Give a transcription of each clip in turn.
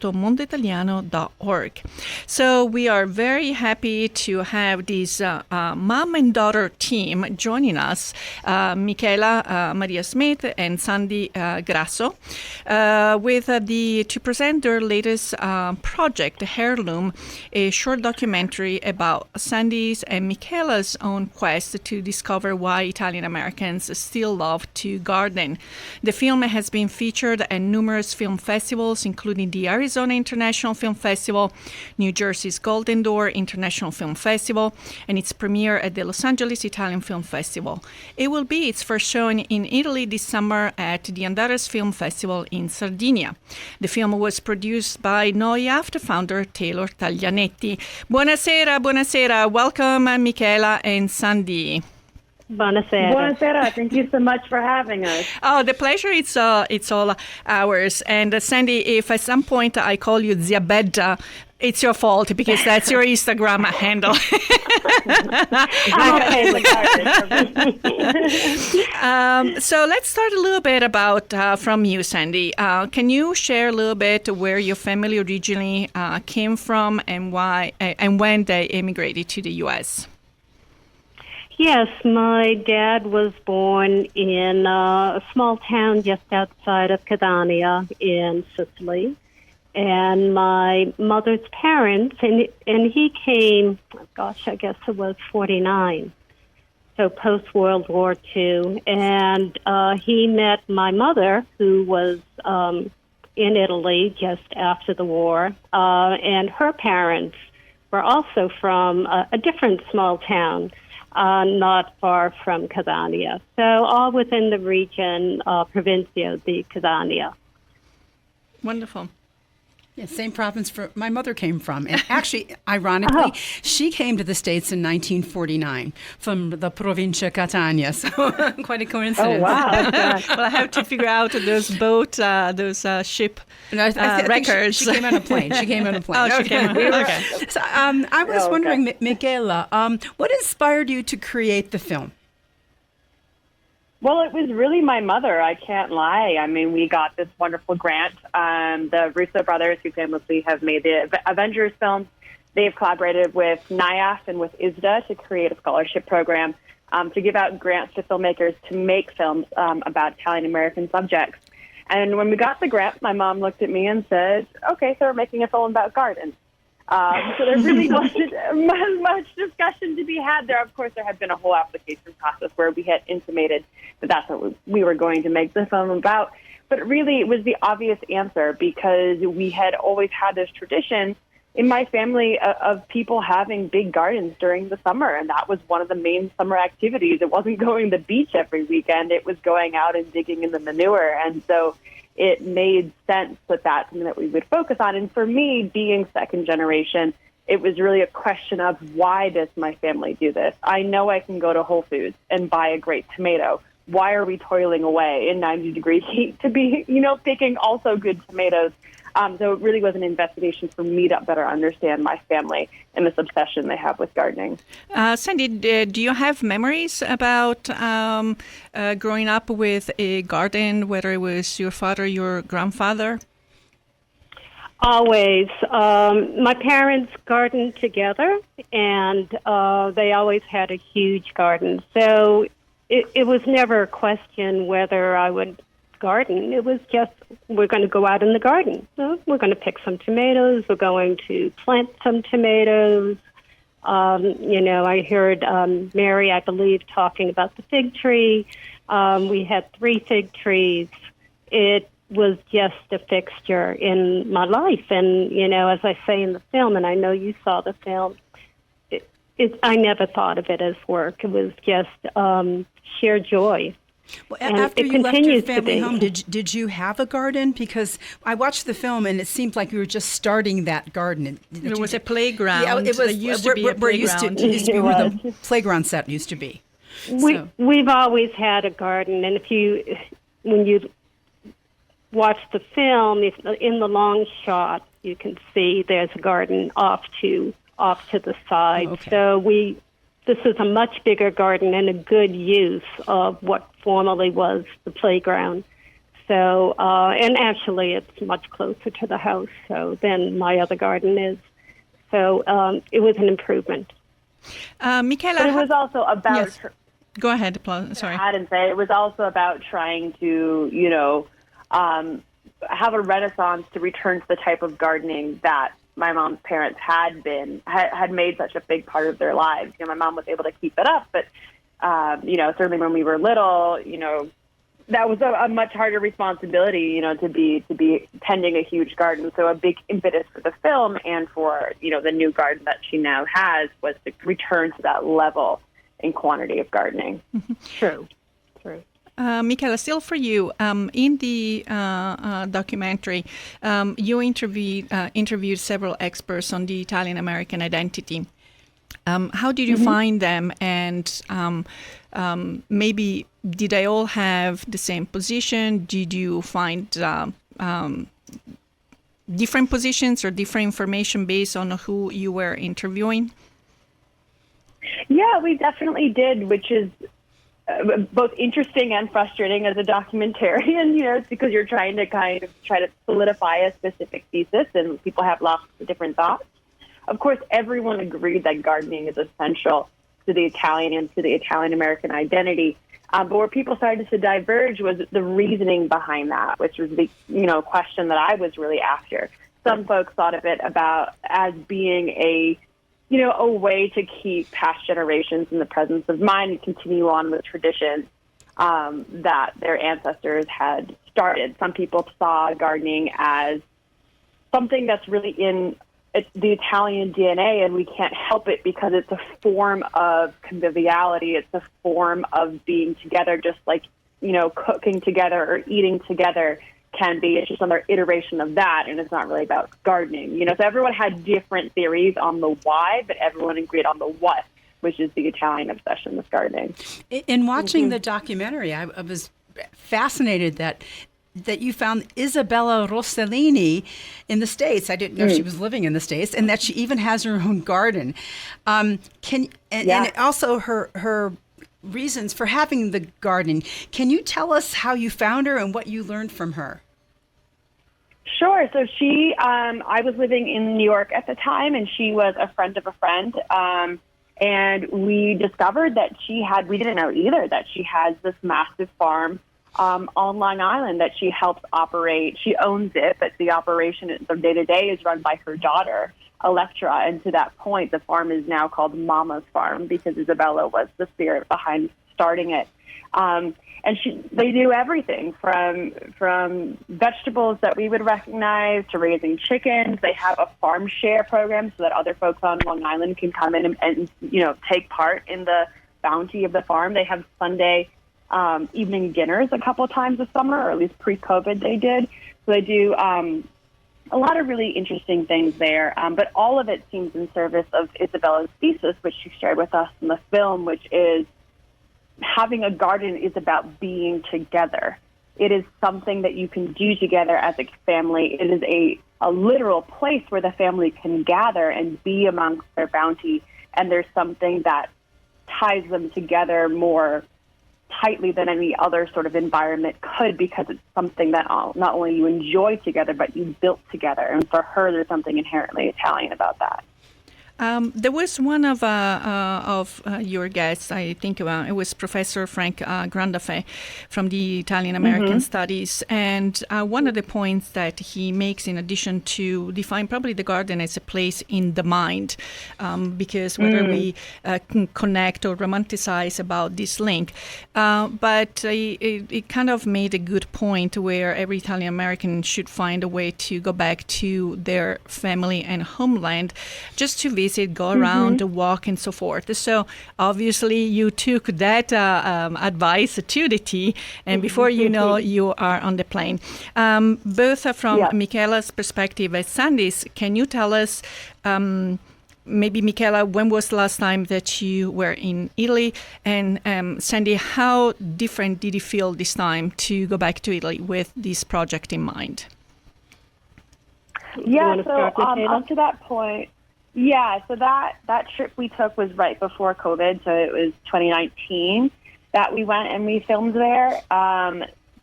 mondoitaliano.org. So we are very happy to have this mom and daughter team joining us, Michela Maria Smith and Sandi Grasso, to present their latest project, Heirloom, a short documentary about Sandi's and Michela's own quest to discover why Italian Americans still love to garden. The film has been featured at numerous film festivals, including the Arizona International Film Festival, New Jersey's Golden Door International Film Festival, and its premiere at the Los Angeles Italian Film Festival. It will be its first showing in Italy this summer at the Andaras Film Festival in Sardinia. The film was produced by NOIAFT founder Taylor Taglianetti. Buonasera. Welcome, Michela and Sandi. Buonasera. Buonasera. Thank you so much for having us. Oh, the pleasure, it's all ours. And Sandi, if at some point I call you Zia Bedda, it's your fault because that's your Instagram handle. So let's start a little bit about from you, Sandi. Can you share a little bit where your family originally came from and why and when they immigrated to the U.S.? Yes, my dad was born in a small town just outside of Catania in Sicily. And my mother's parents, and he came, I guess it was 49, so post-World War II. And he met my mother, who was in Italy just after the war. And her parents were also from a different small town, not far from Catania. So all within the region, Provincia di Catania. Wonderful. Yeah, same province my mother came from. And actually, ironically, she came to the States in 1949 from the Provincia Catania. So quite a coincidence. Oh, wow. Well, I have to figure out those ship records. She came on a plane. Oh, she came on. Okay. So I was wondering, Michela, what inspired you to create the film? Well, it was really my mother. I can't lie. I mean, we got this wonderful grant. The Russo brothers, who famously have made the Avengers films, they've collaborated with NOIAFT and with ISDA to create a scholarship program to give out grants to filmmakers to make films about Italian-American subjects. And when we got the grant, my mom looked at me and said, okay, so we're making a film about gardens. So there really wasn't much discussion to be had there. Of course, there had been a whole application process where we had intimated that that's what we were going to make the film about. But really, it was the obvious answer because we had always had this tradition in my family of people having big gardens during the summer. And that was one of the main summer activities. It wasn't going to the beach every weekend. It was going out and digging in the manure. And so it made sense that that's something that we would focus on. And for me, being second generation, it was really a question of why does my family do this? I know I can go to Whole Foods and buy a great tomato. Why are we toiling away in 90-degree heat to be, picking also good tomatoes? So it really was an investigation for me to better understand my family and this obsession they have with gardening. Sandi, do you have memories about growing up with a garden, whether it was your father, your grandfather? Always. My parents gardened together, and they always had a huge garden. So it was never a question whether I would garden. It was just, we're going to go out in the garden. So we're going to pick some tomatoes. We're going to plant some tomatoes. I heard Mary, I believe, talking about the fig tree. We had 3 fig trees. It was just a fixture in my life. And, as I say in the film, and I know you saw the film, I never thought of it as work. It was just sheer joy. Well, after you left your family home, did you have a garden? Because I watched the film and it seemed like you were just starting that garden. There was a playground. Yeah, it was. It used to be where the playground set used to be. We've always had a garden, and when you watch the film, in the long shot, you can see there's a garden off to the side. Oh, okay. So this is a much bigger garden and a good use of what formerly was the playground. So, and actually it's much closer to the house than my other garden is. So it was an improvement. Michela, but it was also about... Yes. Go ahead, sorry. I didn't say it was also about trying to, have a renaissance to return to the type of gardening that my mom's parents had made such a big part of their lives. My mom was able to keep it up, but certainly when we were little, that was a much harder responsibility, to be tending a huge garden. So a big impetus for the film and for, the new garden that she now has was to return to that level and quantity of gardening. True. Michela, still for you, in the documentary, you interviewed several experts on the Italian-American identity. How did you find them, and maybe did they all have the same position? Did you find different positions or different information based on who you were interviewing? Yeah, we definitely did, which is both interesting and frustrating as a documentarian, it's because you're trying to kind of try to solidify a specific thesis and people have lots of different thoughts. Of course, everyone agreed that gardening is essential to the Italian and to the Italian-American identity. But where people started to diverge was the reasoning behind that, which was the, question that I was really after. Some folks thought of it as being a way to keep past generations in the presence of mind and continue on with traditions that their ancestors had started. Some people saw gardening as something that's really in the Italian DNA, and we can't help it because it's a form of conviviality. It's a form of being together, just like, cooking together or eating together can be. It's just another iteration of that, and it's not really about gardening. So everyone had different theories on the why, but everyone agreed on the what, which is the Italian obsession with gardening. In watching the documentary, I was fascinated that you found Isabella Rossellini in the States. I didn't know she was living in the States, and that she even has her own garden. And also her reasons for having the garden. Can you tell us how you found her and what you learned from her? Sure. So I was living in New York at the time, and she was a friend of a friend. And we discovered that we didn't know either, that she has this massive farm on Long Island that she helps operate. She owns it, but the operation, the day-to-day, is run by her daughter, Electra. And to that point, the farm is now called Mama's Farm because Isabella was the spirit behind starting it. And they do everything from vegetables that we would recognize to raising chickens. They have a farm share program so that other folks on Long Island can come in and take part in the bounty of the farm. They have Sunday evening dinners a couple of times a summer, or at least pre-COVID they did. So they do a lot of really interesting things there. But all of it seems in service of Isabella's thesis, which she shared with us in the film, which is having a garden is about being together. It is something that you can do together as a family. It is a literal place where the family can gather and be amongst their bounty. And there's something that ties them together more tightly than any other sort of environment could, because it's something that not only you enjoy together, but you built together. And for her, there's something inherently Italian about that. There was one of your guests, I think it was Professor Frank Grandafe from the Italian-American Studies. And one of the points that he makes, in addition to define probably the garden as a place in the mind, because whether we can connect or romanticize about this link, but it kind of made a good point where every Italian-American should find a way to go back to their family and homeland just to visit, go around, walk, and so forth. So obviously you took that advice to the T, and before you know, you are on the plane. Both from Michela's perspective and Sandi's, can you tell us, maybe Michela, when was the last time that you were in Italy? And Sandi, how different did you feel this time to go back to Italy with this project in mind? Yeah, so up to that point, so that trip we took was right before COVID, so it was 2019 that we went and we filmed there.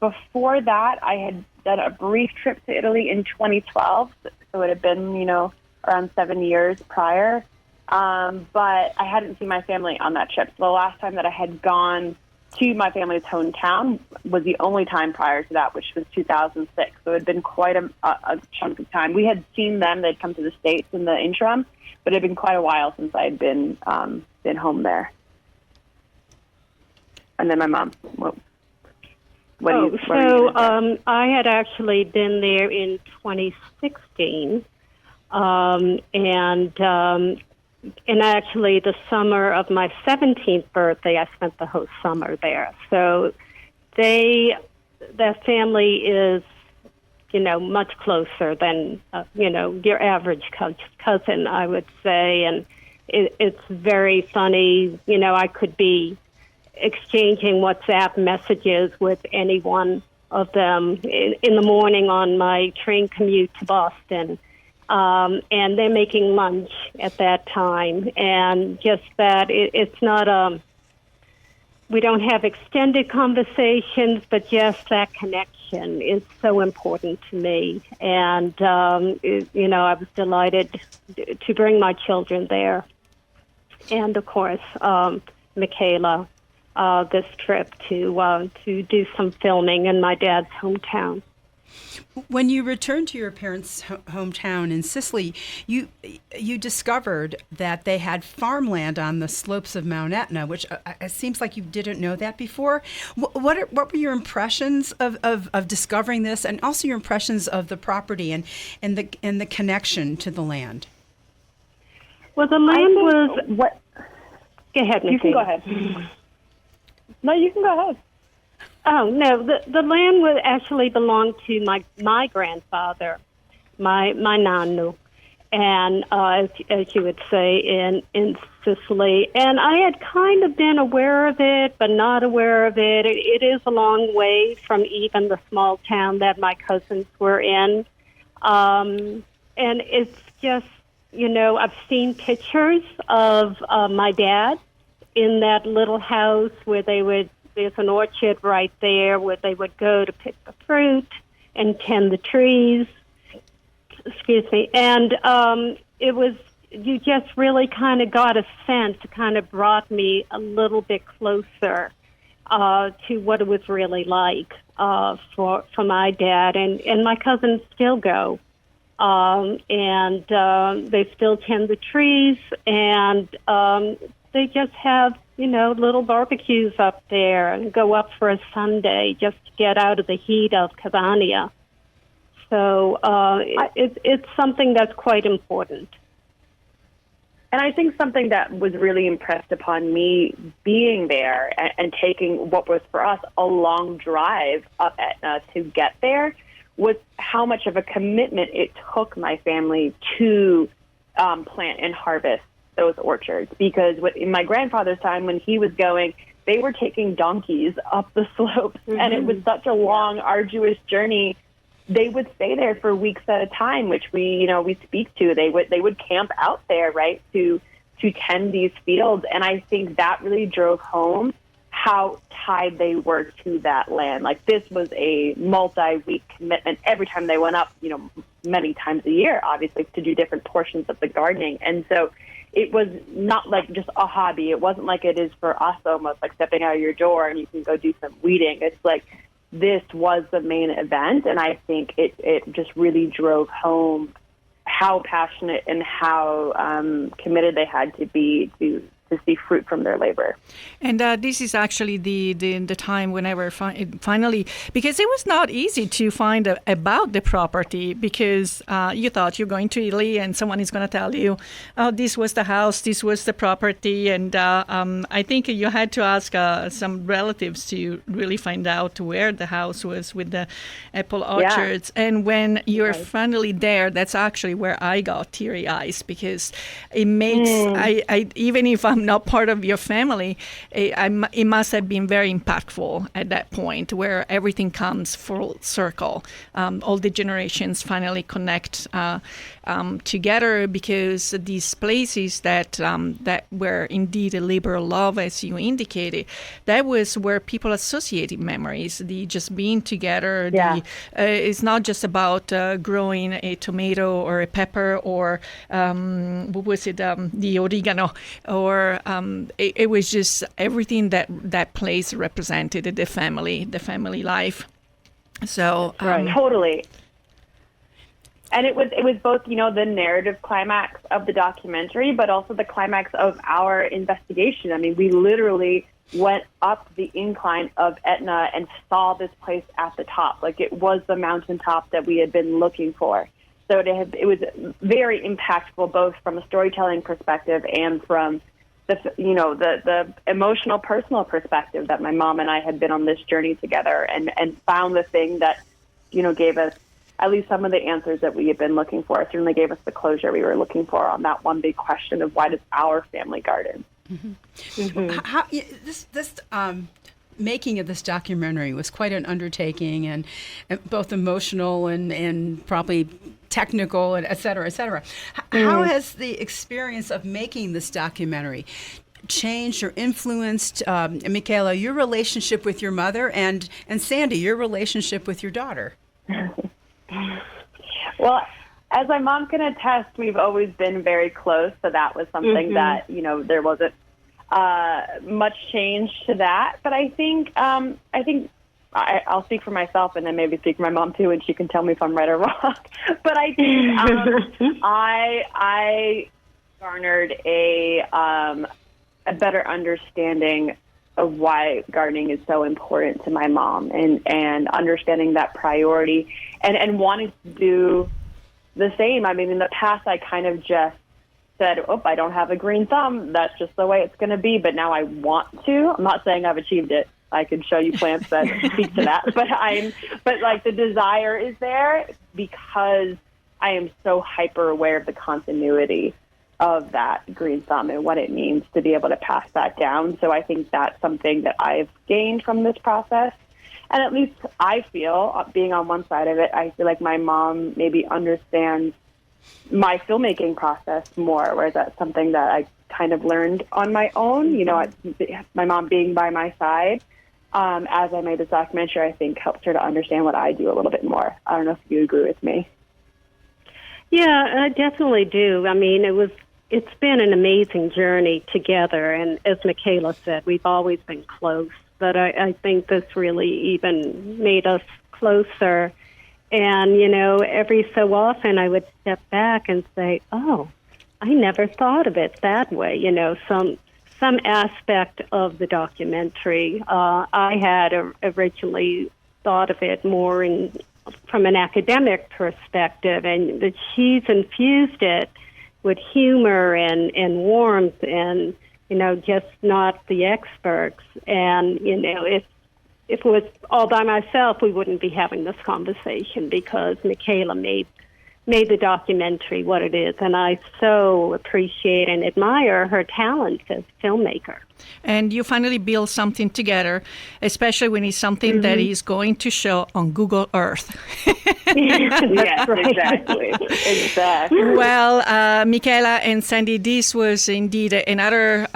before that, I had done a brief trip to Italy in 2012, so it had been, around 7 years prior. But I hadn't seen my family on that trip. So the last time that I had gone to my family's hometown was the only time prior to that, which was 2006. So it had been quite a chunk of time. We had seen them; they'd come to the States in the interim, but it had been quite a while since I had been home there. And then my mom. I had actually been there in 2016, and actually the summer of my 17th birthday, I spent the whole summer there. So that family is, much closer than, your average cousin, I would say. And it's very funny. I could be exchanging WhatsApp messages with any one of them in the morning on my train commute to Boston. And they're making lunch at that time. And just that it's not we don't have extended conversations, but just that connection is so important to me. And, I was delighted to bring my children there. And, of course, Michela, this trip to do some filming in my dad's hometown. When you returned to your parents' hometown in Sicily, you discovered that they had farmland on the slopes of Mount Etna, which it seems like you didn't know that before. What were your impressions of discovering this, and also your impressions of the property and the connection to the land? Well, the land was what. Go ahead, Michela. You can go ahead. No, you can go ahead. Oh, no, the land would actually belong to my grandfather, my nonno, and as you would say, in Sicily. And I had kind of been aware of it, but not aware of it. It is a long way from even the small town that my cousins were in. And it's just, I've seen pictures of my dad in that little house where there's an orchard right there where they would go to pick the fruit and tend the trees. Excuse me. And you just really kind of got a sense, it kind of brought me a little bit closer to what it was really like for my dad. And my cousins still go. And they still tend the trees, and they just have, little barbecues up there and go up for a Sunday just to get out of the heat of Catania. So it's something that's quite important. And I think something that was really impressed upon me being there and taking what was for us a long drive up Etna to get there was how much of a commitment it took my family to plant and harvest those orchards. Because in my grandfather's time, when he was going, they were taking donkeys up the slopes, and it was such a long, arduous journey. They would stay there for weeks at a time, which we speak to. They would camp out there, right, to tend these fields. And I think that really drove home how tied they were to that land. Like, this was a multi-week commitment every time they went up, many times a year, obviously, to do different portions of the gardening. And so it was not like just a hobby. It wasn't like it is for us, almost like stepping out of your door and you can go do some weeding. It's like this was the main event, and I think it just really drove home how passionate and how committed they had to be to see fruit from their labor. And this is actually the time whenever finally, because it was not easy to find about the property, because you thought you're going to Italy and someone is going to tell you, oh, this was the house, this was the property. And I think you had to ask some relatives to really find out where the house was with the apple orchards. Yeah. And when you're finally there, that's actually where I got teary eyes, because it makes, I even if I'm I'm not part of your family, it must have been very impactful at that point where everything comes full circle. All the generations finally connect together, because these places that were indeed a labor of love, as you indicated, that was where people associated memories. The just being together. Yeah. It's not just about growing a tomato or a pepper or what was it, the oregano, or it was just everything that place represented the family life. So totally. And it was both, the narrative climax of the documentary, but also the climax of our investigation. I mean, we literally went up the incline of Etna and saw this place at the top. Like, it was the mountaintop that we had been looking for. So it was very impactful, both from a storytelling perspective and from the emotional, personal perspective that my mom and I had been on this journey together and found the thing that, gave us at least some of the answers that we had been looking for. It certainly gave us the closure we were looking for on that one big question of why does our family garden? Mm-hmm. Mm-hmm. How, this making of this documentary was quite an undertaking, and both emotional and probably technical, and et cetera, et cetera. How has the experience of making this documentary changed or influenced, Michela, your relationship with your mother, and Sandi, your relationship with your daughter? Well, as my mom can attest, we've always been very close, so that was something that, there wasn't much change to that. But I think I'll speak for myself and then maybe speak for my mom too, and she can tell me if I'm right or wrong. But I think I garnered a better understanding of why gardening is so important to my mom, and understanding that priority and wanting to do the same. I mean, in the past, I kind of just said, I don't have a green thumb. That's just the way it's going to be. But now I want to. I'm not saying I've achieved it. I could show you plants that speak to that. But like the desire is there because I am so hyper aware of the continuity of that green thumb and what it means to be able to pass that down. So I think that's something that I've gained from this process. And at least I feel, being on one side of it, I feel like my mom maybe understands my filmmaking process more, whereas that's something that I kind of learned on my own. My mom being by my side as I made this documentary, I think helped her to understand what I do a little bit more. I don't know if you agree with me. Yeah, I definitely do. I mean, it's been an amazing journey together, and as Michela said, we've always been close, but I think this really even made us closer. And, every so often I would step back and say, I never thought of it that way. Some aspect of the documentary, I had originally thought of it more from an academic perspective, and that she's infused it with humor and warmth and, just not the experts. And, if it was all by myself, we wouldn't be having this conversation, because Michela made the documentary what it is. And I so appreciate and admire her talent as a filmmaker. And you finally build something together, especially when it's something that is going to show on Google Earth. Yes, exactly. Well, Michela and Sandi, this was indeed another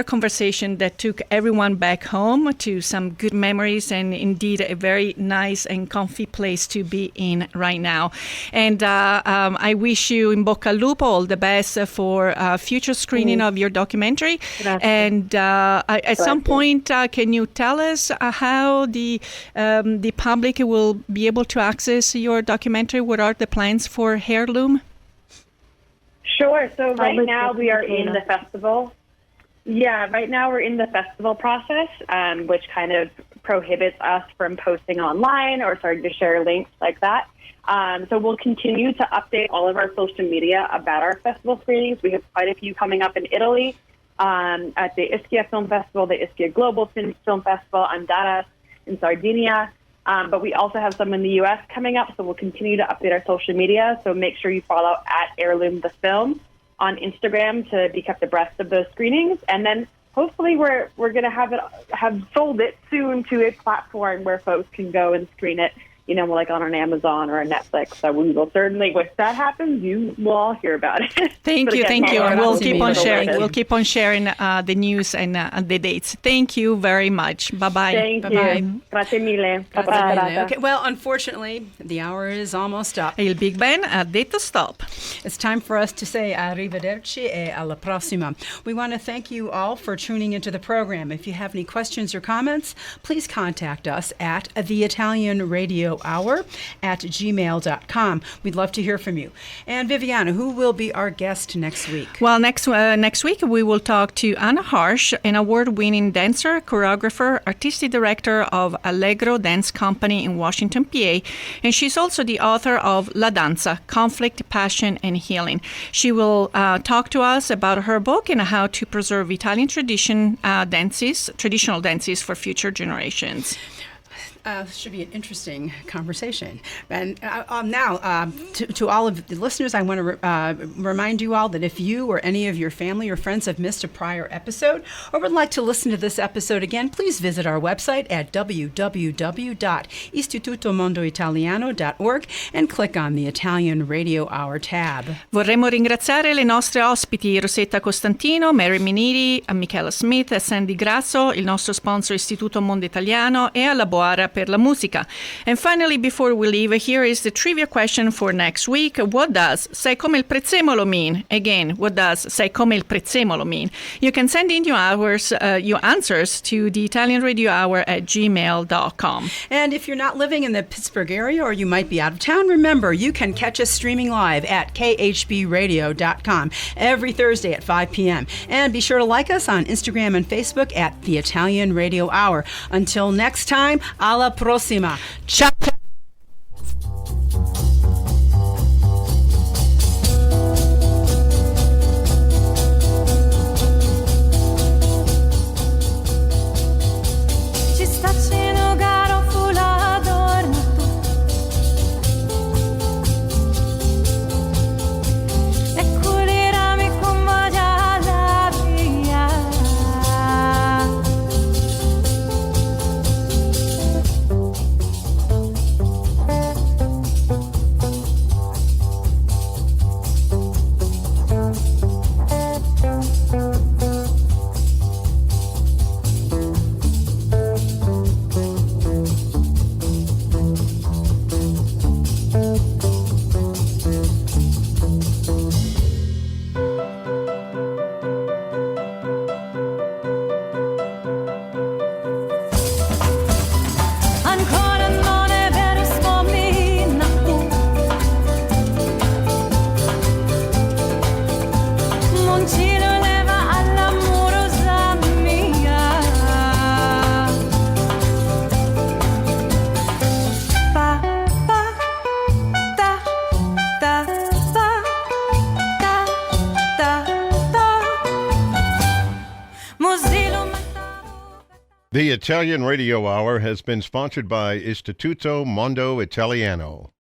conversation that took everyone back home to some good memories, and indeed a very nice and comfy place to be in right now. And I wish you in bocca al lupo all the best for future screening of your documentary. And at some point, can you tell us how the public will be able to access your documentary? What are the plans for Heirloom? Sure. So right now we are in the festival. Yeah, right now we're in the festival process, which kind of prohibits us from posting online or starting to share links like that. So we'll continue to update all of our social media about our festival screenings. We have quite a few coming up in Italy at the Ischia Film Festival, the Ischia Global Film Festival, Andaras in Sardinia. But we also have some in the U.S. coming up, so we'll continue to update our social media. So make sure you follow at Heirloom the Film on Instagram to be kept abreast of those screenings. And then hopefully we're going to have sold it soon to a platform where folks can go and screen it, like on an Amazon or a Netflix. So we will certainly, when that happens, you will all hear about it. Thank you. And we'll keep on sharing. We'll keep on sharing the news and the dates. Thank you very much. Bye-bye. Thank you. Grazie mille. Bye-bye. Okay, well, unfortunately, the hour is almost up. Il Big Ben ha detto stop. It's time for us to say arrivederci e alla prossima. We want to thank you all for tuning into the program. If you have any questions or comments, please contact us at the Italian Radio Hour at gmail.com. We'd love to hear from you. And Viviana, who will be our guest next week? Well, next week we will talk to Anna Harsh, an award-winning dancer, choreographer, artistic director of Allegro Dance Company in Washington, PA, and she's also the author of La Danza, Conflict, Passion, and Healing. She will talk to us about her book and how to preserve Italian traditional dances for future generations. Should be an interesting conversation. And now, to all of the listeners, I want to remind you all that if you or any of your family or friends have missed a prior episode or would like to listen to this episode again, please visit our website at www.istitutomondoitaliano.org and click on the Italian Radio Hour tab. Vorremmo ringraziare le nostre ospiti Rosetta Costantino, Mary Miniti, Michela Smith, Sandi Grasso, il nostro sponsor Istituto Mondo Italiano e alla Boara per la musica. And finally, before we leave, here is the trivia question for next week. What does "sei come il prezzemolo" mean? Again, what does "sei come il prezzemolo" mean? You can send in your answers to the Italian Radio Hour at gmail.com. And if you're not living in the Pittsburgh area or you might be out of town, remember, you can catch us streaming live at khbradio.com every Thursday at 5 p.m. And be sure to like us on Instagram and Facebook at The Italian Radio Hour. Until next time, alla prossima. Ciao. Ci sta facendo garofula adorno e culirami con voglia la via. Ancora non è vero, spomina tu. Non ci leva all'amorosa mia. Pa, pa, ta, ta, pa, ta, ta, ta. Mozilo mataro. The Italian Radio Hour has been sponsored by Istituto Mondo Italiano.